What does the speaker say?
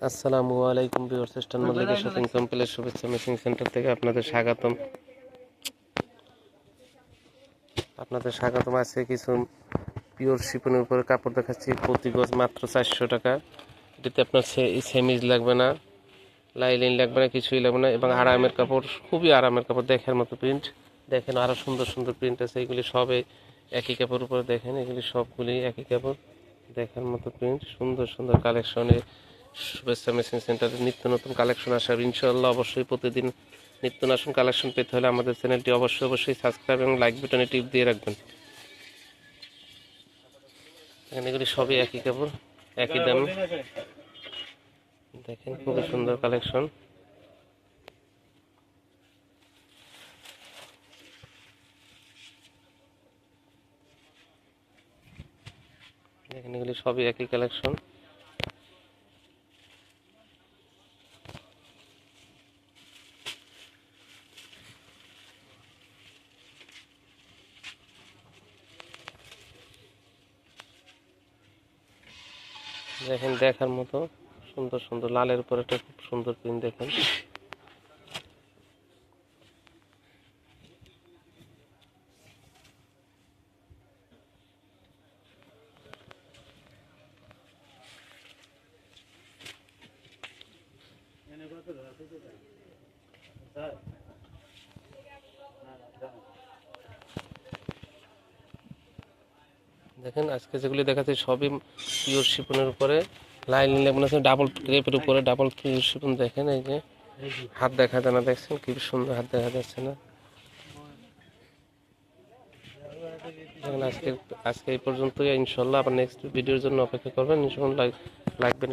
আসসালামু আলাইকুম viewers, eastern Mallika shopping complex শুভেচ্ছা মেশিং সেন্টার থেকে আপনাদের স্বাগতম। আছে কিছু পিওর শিপনের উপরে কাপড় দেখাচ্ছি। প্রতি গজ মাত্র 400 টাকা। এটাতে আপনার সেমিজ লাগবে না, লাইলিন লাগবে না, কিছুই লাগবে না এবং আরামের কাপড়, খুবই আরামের কাপড়। দেখার মতো প্রিন্ট দেখেন, আরো সুন্দর সুন্দর প্রিন্ট আছে। এগুলি সবে একই কাপড়ের উপরে দেখেন, এগুলি সবগুলি একই কাপড়। দেখার মতো প্রিন্ট, সুন্দর সুন্দর কালেকশনে শুভেচ্ছা মেশিং সেন্টারে নিত্য নতুন কালেকশন আসার ইনশাআল্লাহ। অবশ্যই প্রতিদিন নিত্য নতুন কালেকশন পেতে হলে আমাদের চ্যানেলটি অবশ্যই সাবস্ক্রাইব এবং লাইক বাটনে টিপ দিয়ে রাখবেন। এখানে এগুলি সবই একই কাপড়, একই দাম। দেখেন খুবই সুন্দর কালেকশন। দেখেন এগুলি সবই একই কালেকশন। দেখেন দেখার মতো সুন্দর সুন্দর, লালের উপর একটা খুব সুন্দর প্রিন্ট দেখেন। দেখেন আজকে যেগুলি দেখাচ্ছি সবই পিওর শিপনের উপরে, লাইন লাগবে না, ডাবল ক্রেপের উপরে ডাবল পিওর শিপন। দেখেন এই যে হাত দেখা যায় না, দেখছেন কি সুন্দর হাত দেখা যাচ্ছে না? দেখেন আজকে আজকে এই পর্যন্তই। ইনশাল্লাহ আবার নেক্সট ভিডিওর জন্য অপেক্ষা করবেন। ইনশাল্লাহ লাগবেন।